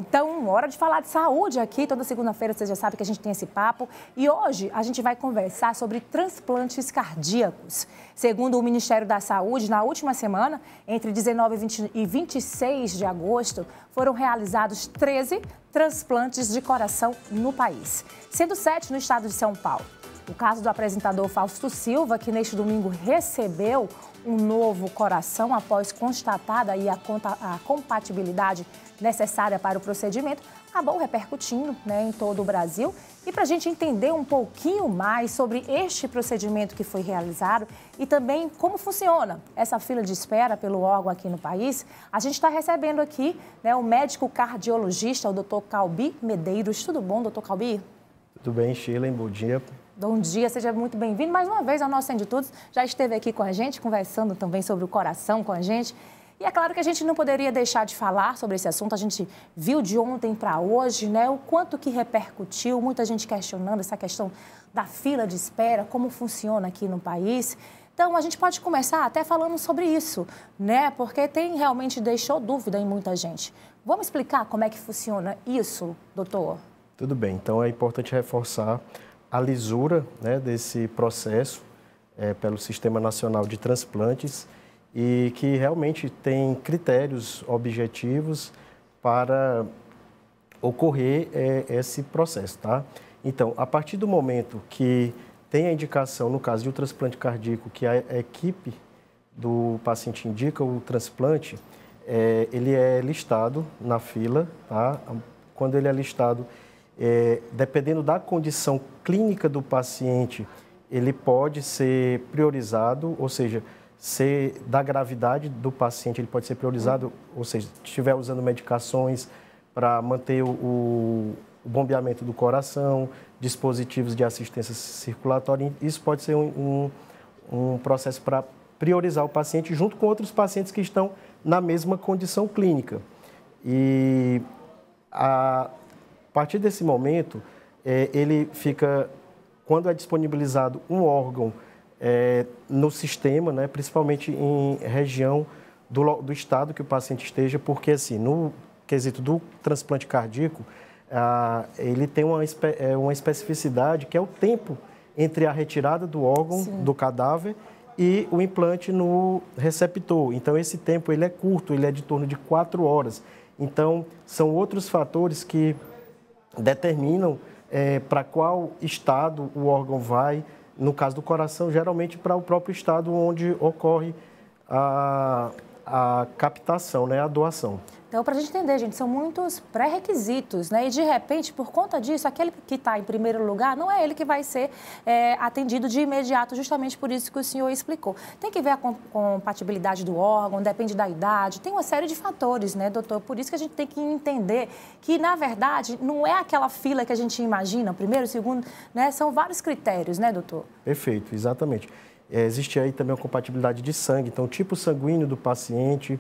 Então, hora de falar de saúde aqui. Toda segunda-feira você já sabe que a gente tem esse papo. E hoje a gente vai conversar sobre transplantes cardíacos. Segundo o Ministério da Saúde, na última semana, entre 19 e 26 de agosto, foram realizados 13 transplantes de coração no país, sendo 7 no estado de São Paulo. O caso do apresentador Fausto Silva, que neste domingo recebeu um novo coração após constatada aí a compatibilidade necessária para o procedimento, acabou repercutindo, em todo o Brasil. E para a gente entender um pouquinho mais sobre este procedimento que foi realizado e também como funciona essa fila de espera pelo órgão aqui no país, a gente está recebendo aqui o médico cardiologista, o Dr. Calbi Medeiros. Tudo bom, Dr. Calbi? Tudo bem, Sheila, bom dia. Bom dia, seja muito bem-vindo. Mais uma vez ao nosso Sem de Tudo, já esteve aqui com a gente, conversando também sobre o coração com a gente. E é claro que a gente não poderia deixar de falar sobre esse assunto. A gente viu de ontem para hoje, o quanto que repercutiu, muita gente questionando essa questão da fila de espera, como funciona aqui no país. Então, a gente pode começar até falando sobre isso, porque realmente deixou dúvida em muita gente. Vamos explicar como é que funciona isso, doutor? Tudo bem, então é importante reforçar a lisura desse processo pelo Sistema Nacional de Transplantes e que realmente tem critérios objetivos para ocorrer esse processo, tá? Então, a partir do momento que tem a indicação, no caso de um transplante cardíaco, que a equipe do paciente indica o transplante, ele é listado na fila, tá? Quando ele é listado, dependendo da condição clínica do paciente, ele pode ser priorizado, ou seja, da gravidade do paciente, ele pode ser priorizado, ou seja, se estiver usando medicações para manter o bombeamento do coração, dispositivos de assistência circulatória, isso pode ser um processo para priorizar o paciente junto com outros pacientes que estão na mesma condição clínica. E a partir desse momento, ele fica, quando é disponibilizado um órgão no sistema, principalmente em região do estado que o paciente esteja, porque assim, no quesito do transplante cardíaco, ele tem uma especificidade que é o tempo entre a retirada do órgão, sim, do cadáver e o implante no receptor. Então, esse tempo ele é curto, ele é de torno de 4 horas. Então, são outros fatores que determinam para qual estado o órgão vai. No caso do coração, geralmente para o próprio estado onde ocorre a captação, a doação. Então, para a gente entender, gente, são muitos pré-requisitos, E de repente, por conta disso, aquele que está em primeiro lugar, não é ele que vai ser atendido de imediato, justamente por isso que o senhor explicou. Tem que ver a compatibilidade do órgão, depende da idade, tem uma série de fatores, doutor? Por isso que a gente tem que entender que, na verdade, não é aquela fila que a gente imagina, primeiro, segundo, São vários critérios, doutor? Perfeito, exatamente. Existe aí também a compatibilidade de sangue, então, o tipo sanguíneo do paciente,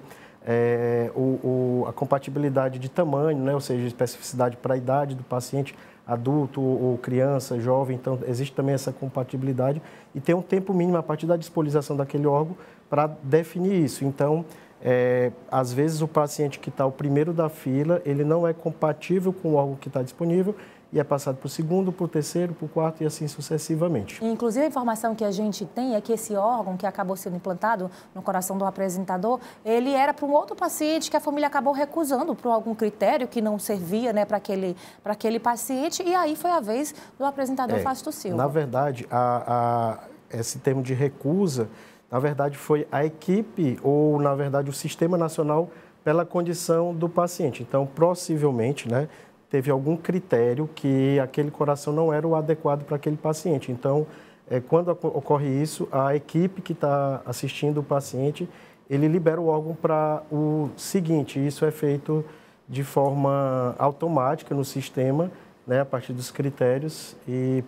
a compatibilidade de tamanho, ou seja, especificidade para a idade do paciente, adulto ou criança, jovem. Então, existe também essa compatibilidade e tem um tempo mínimo a partir da disponibilização daquele órgão para definir isso. Então, às vezes o paciente que está o primeiro da fila, ele não é compatível com o órgão que está disponível e é passado para o segundo, para o terceiro, para o quarto e assim sucessivamente. Inclusive, a informação que a gente tem é que esse órgão que acabou sendo implantado no coração do apresentador, ele era para um outro paciente que a família acabou recusando por algum critério que não servia para aquele paciente, e aí foi a vez do apresentador Fausto Silva. Na verdade, esse termo de recusa, na verdade, foi a equipe ou, na verdade, o Sistema Nacional pela condição do paciente. Então, possivelmente, teve algum critério que aquele coração não era o adequado para aquele paciente. Então, quando ocorre isso, a equipe que está assistindo o paciente, ele libera o órgão para o seguinte. Isso é feito de forma automática no sistema, a partir dos critérios. E,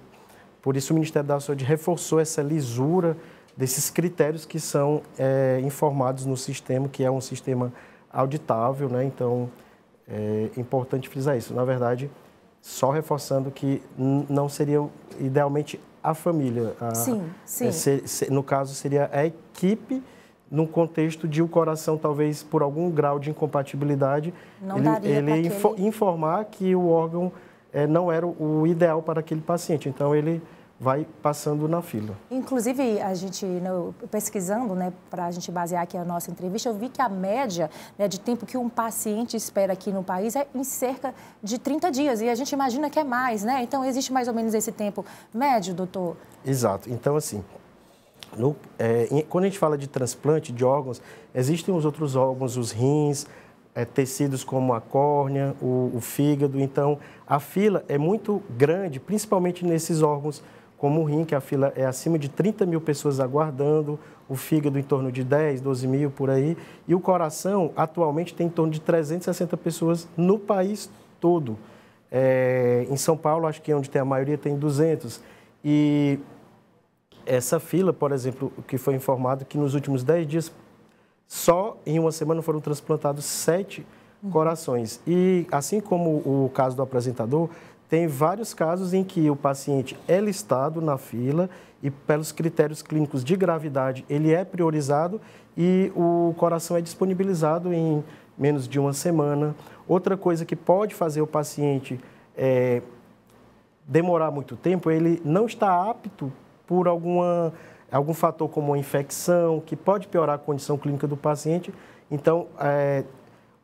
por isso, o Ministério da Saúde reforçou essa lisura desses critérios que são informados no sistema, que é um sistema auditável, Então, é importante frisar isso. Na verdade, só reforçando que não seria, idealmente, a família. Sim. No caso, seria a equipe num contexto de o coração, talvez por algum grau de incompatibilidade, ele informar que o órgão não era o ideal para aquele paciente. Então, ele vai passando na fila. Inclusive, a gente, pesquisando, né, para a gente basear aqui a nossa entrevista, eu vi que a média, né, de tempo que um paciente espera aqui no país é em cerca de 30 dias. E a gente imagina que é mais, né? Então, existe mais ou menos esse tempo médio, doutor? Exato. Então, assim, quando a gente fala de transplante de órgãos, existem os outros órgãos, os rins, tecidos como a córnea, o fígado. Então, a fila é muito grande, principalmente nesses órgãos como o rim, que a fila é acima de 30 mil pessoas aguardando, o fígado em torno de 10, 12 mil, por aí. E o coração, atualmente, tem em torno de 360 pessoas no país todo. Em São Paulo, acho que é onde tem a maioria, tem 200. E essa fila, por exemplo, que foi informado que nos últimos 10 dias, só em uma semana foram transplantados 7 corações. E, assim como o caso do apresentador, tem vários casos em que o paciente é listado na fila e, pelos critérios clínicos de gravidade, ele é priorizado e o coração é disponibilizado em menos de uma semana. Outra coisa que pode fazer o paciente demorar muito tempo, ele não está apto por algum fator como uma infecção, que pode piorar a condição clínica do paciente. Então,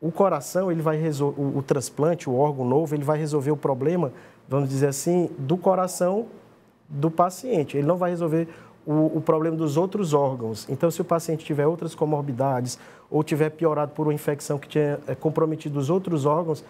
o coração, ele vai o transplante, o órgão novo, ele vai resolver o problema, vamos dizer assim, do coração do paciente. Ele não vai resolver o problema dos outros órgãos. Então, se o paciente tiver outras comorbidades ou tiver piorado por uma infecção que tinha comprometido os outros órgãos,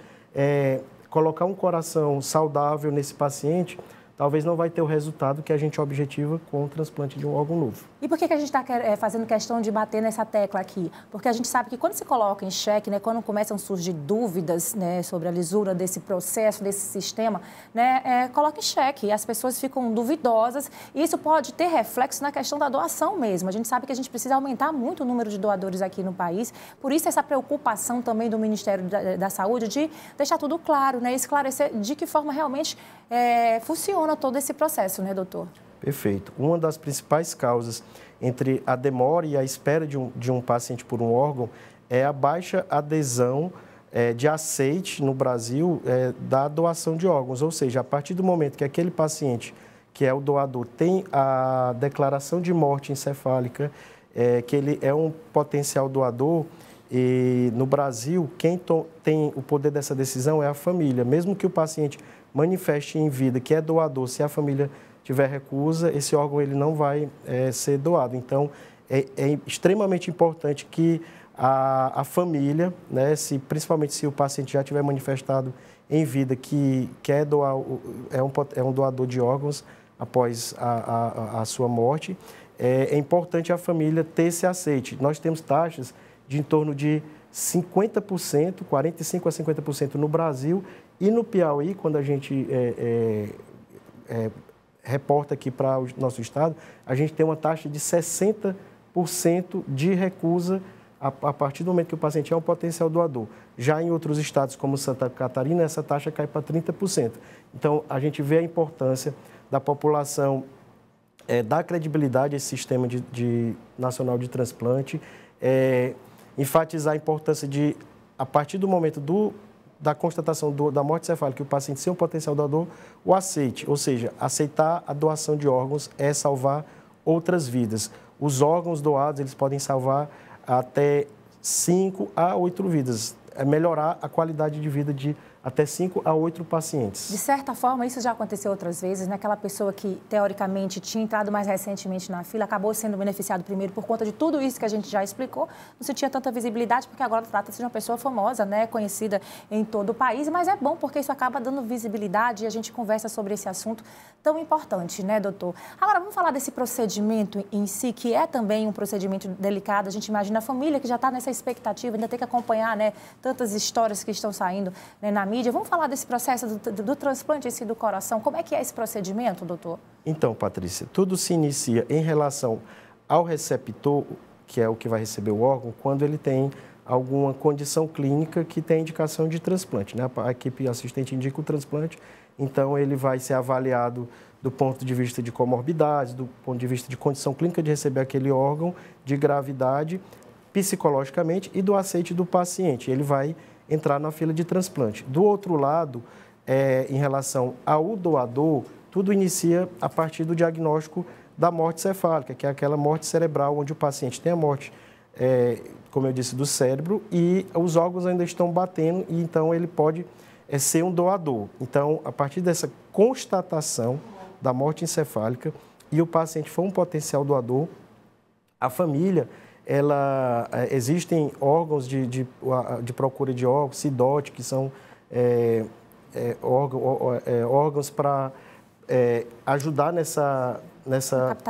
colocar um coração saudável nesse paciente talvez não vai ter o resultado que a gente objetiva com o transplante de um órgão novo. E por que a gente está fazendo questão de bater nessa tecla aqui? Porque a gente sabe que quando se coloca em xeque, né, quando começam a surgir dúvidas, né, sobre a lisura desse processo, desse sistema, né, coloca em xeque e as pessoas ficam duvidosas e isso pode ter reflexo na questão da doação mesmo. A gente sabe que a gente precisa aumentar muito o número de doadores aqui no país, por isso essa preocupação também do Ministério da Saúde de deixar tudo claro, né, esclarecer de que forma realmente funciona todo esse processo, né, doutor? Perfeito. Uma das principais causas entre a demora e a espera de um paciente por um órgão é a baixa adesão de aceite no Brasil da doação de órgãos. Ou seja, a partir do momento que aquele paciente, que é o doador, tem a declaração de morte encefálica, que ele é um potencial doador, e no Brasil, quem tem o poder dessa decisão é a família. Mesmo que o paciente manifeste em vida que é doador, se a família tiver recusa, esse órgão ele não vai ser doado. Então, é extremamente importante que a família, né, principalmente se o paciente já tiver manifestado em vida que quer doar, é um doador de órgãos após a sua morte, é importante a família ter esse aceite. Nós temos taxas de em torno de 50%, 45% a 50% no Brasil, e no Piauí, quando a gente reporta aqui para o nosso estado, a gente tem uma taxa de 60% de recusa a partir do momento que o paciente é um potencial doador. Já em outros estados, como Santa Catarina, essa taxa cai para 30%. Então, a gente vê a importância da população dar credibilidade a esse sistema nacional de transplante, enfatizar a importância de, a partir do momento da constatação da morte cefálica, que o paciente ser um potencial doador, o aceite, ou seja, aceitar a doação de órgãos é salvar outras vidas. Os órgãos doados, eles podem salvar até 5 a 8 vidas, melhorar a qualidade de vida de até 5 a 8 pacientes. De certa forma, isso já aconteceu outras vezes, né? Aquela pessoa que, teoricamente, tinha entrado mais recentemente na fila, acabou sendo beneficiado primeiro por conta de tudo isso que a gente já explicou. Não se tinha tanta visibilidade, porque agora trata-se de uma pessoa famosa, né? Conhecida em todo o país, mas é bom porque isso acaba dando visibilidade e a gente conversa sobre esse assunto tão importante, né, doutor? Agora, vamos falar desse procedimento em si, que é também um procedimento delicado. A gente imagina a família que já está nessa expectativa, ainda tem que acompanhar, né, tantas histórias que estão saindo, né, na mídia. Vamos falar desse processo do transplante em si do coração. Como é que é esse procedimento, doutor? Então, Patrícia, tudo se inicia em relação ao receptor, que é o que vai receber o órgão, quando ele tem alguma condição clínica que tem indicação de transplante, né? A equipe assistente indica o transplante Então, ele vai ser avaliado do ponto de vista de comorbidades, do ponto de vista de condição clínica de receber aquele órgão, de gravidade, psicologicamente e do aceite do paciente. Ele vai entrar na fila de transplante. Do outro lado, em relação ao doador, tudo inicia a partir do diagnóstico da morte cefálica, que é aquela morte cerebral onde o paciente tem a morte, como eu disse, do cérebro e os órgãos ainda estão batendo e então ele pode ser um doador. Então, a partir dessa constatação da morte encefálica e o paciente for um potencial doador, a família, existem órgãos de procura de órgãos, CIDOT, que são órgãos para ajudar nessa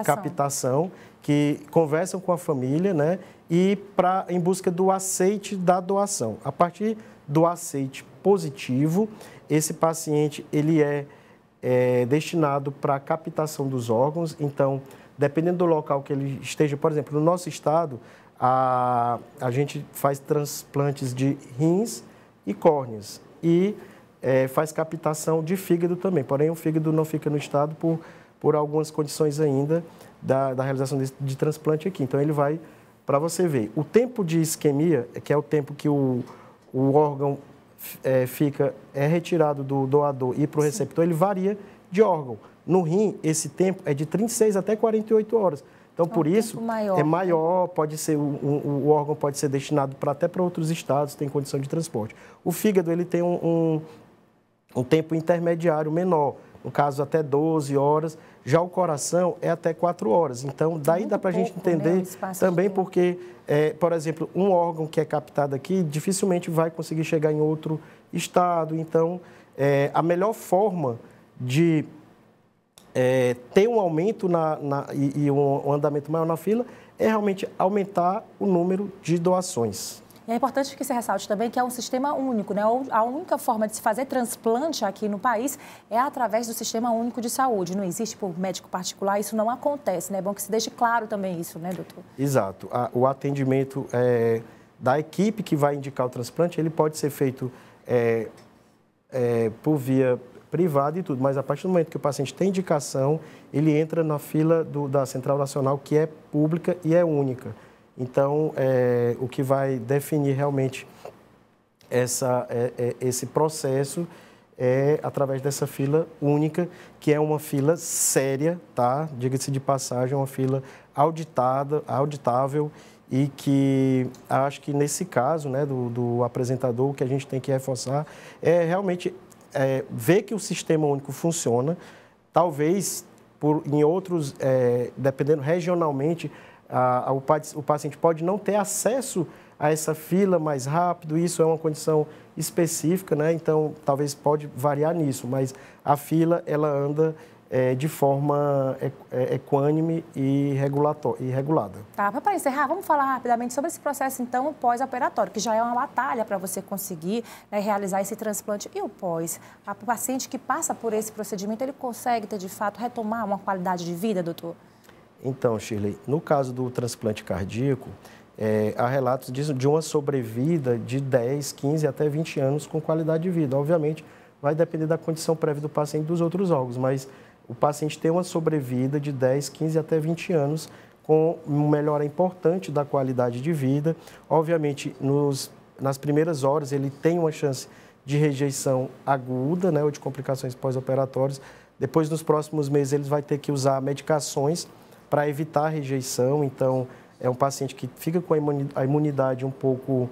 captação, que conversam com a família, né, e em busca do aceite da doação. A partir do aceite positivo, esse paciente ele é destinado para a captação dos órgãos. Então, dependendo do local que ele esteja, por exemplo, no nosso estado, a gente faz transplantes de rins e córneas e faz captação de fígado também. Porém, o fígado não fica no estado por algumas condições ainda da realização de transplante aqui. Então, ele vai, para você ver, o tempo de isquemia, que é o tempo que o órgão é retirado do doador e para o receptor, ele varia de órgão. No rim, esse tempo é de 36 até 48 horas. Então, por isso, é maior, pode ser, o órgão pode ser destinado até para outros estados, tem condição de transporte. O fígado, ele tem um tempo intermediário menor, no caso, até 12 horas. Já o coração é até 4 horas. Então, daí dá para a gente entender também porque, por exemplo, um órgão que é captado aqui dificilmente vai conseguir chegar em outro estado. Então, a melhor forma de ter um aumento e um andamento maior na fila é realmente aumentar o número de doações. E é importante que você ressalte também que é um sistema único, né? A única forma de se fazer transplante aqui no país é através do Sistema Único de Saúde. Não existe por médico particular, isso não acontece, né? É bom que se deixe claro também isso, né, doutor? Exato. O atendimento da equipe que vai indicar o transplante, ele pode ser feito por via privada e tudo, mas a partir do momento que o paciente tem indicação, ele entra na fila da Central Nacional, que é pública e é única. Então, o que vai definir realmente esse processo é através dessa fila única, que é uma fila séria, tá? Diga-se de passagem, uma fila auditável e que acho que nesse caso, né, do apresentador, o que a gente tem que reforçar é realmente ver que o sistema único funciona. Talvez, em outros, dependendo regionalmente, o paciente pode não ter acesso a essa fila mais rápido, isso é uma condição específica, né? Então, talvez pode variar nisso, mas a fila, ela anda de forma equânime e regulada. Tá, para encerrar, vamos falar rapidamente sobre esse processo, então, pós-operatório, que já é uma batalha para você conseguir, né, realizar esse transplante. E o pós? O paciente que passa por esse procedimento, ele consegue ter, de fato, retomar uma qualidade de vida, doutor? Então, Shirley, no caso do transplante cardíaco, há relatos de uma sobrevida de 10, 15 até 20 anos com qualidade de vida. Obviamente, vai depender da condição prévia do paciente e dos outros órgãos, mas o paciente tem uma sobrevida de 10, 15 até 20 anos com uma melhora importante da qualidade de vida. Obviamente, nas primeiras horas, ele tem uma chance de rejeição aguda, né, ou de complicações pós-operatórias. Depois, nos próximos meses, ele vai ter que usar medicações para evitar a rejeição. Então, é um paciente que fica com a imunidade um pouco,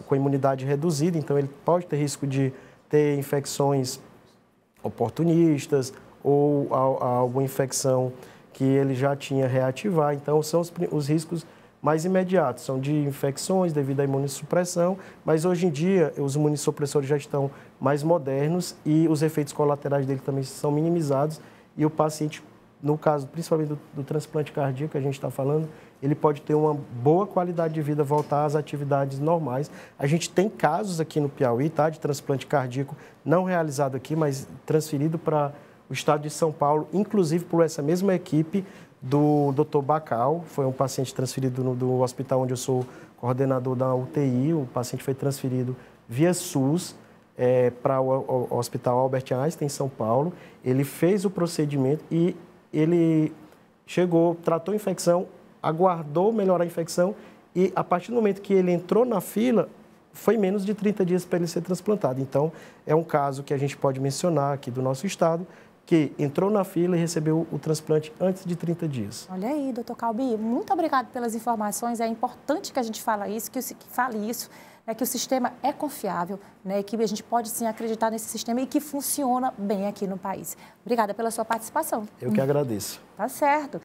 com a imunidade reduzida, então ele pode ter risco de ter infecções oportunistas ou alguma infecção que ele já tinha reativar. Então, são os riscos mais imediatos, são de infecções devido à imunossupressão, mas hoje em dia os imunossupressores já estão mais modernos e os efeitos colaterais dele também são minimizados e o paciente, no caso principalmente do transplante cardíaco que a gente está falando, ele pode ter uma boa qualidade de vida, voltar às atividades normais. A gente tem casos aqui no Piauí, tá, de transplante cardíaco não realizado aqui, mas transferido para o estado de São Paulo, inclusive por essa mesma equipe do Dr. Bacal. Foi um paciente transferido do hospital onde eu sou coordenador da UTI. O paciente foi transferido via SUS para o Hospital Albert Einstein, em São Paulo. Ele fez o procedimento e ele chegou, tratou a infecção, aguardou melhorar a infecção e, a partir do momento que ele entrou na fila, foi menos de 30 dias para ele ser transplantado. Então, é um caso que a gente pode mencionar aqui do nosso estado, que entrou na fila e recebeu o transplante antes de 30 dias. Olha aí, doutor Calbi, muito obrigado pelas informações. É importante que a gente fale isso, que fale isso, né, que o sistema é confiável, né, que a gente pode sim acreditar nesse sistema e que funciona bem aqui no país. Obrigada pela sua participação. Eu que agradeço. Tá certo.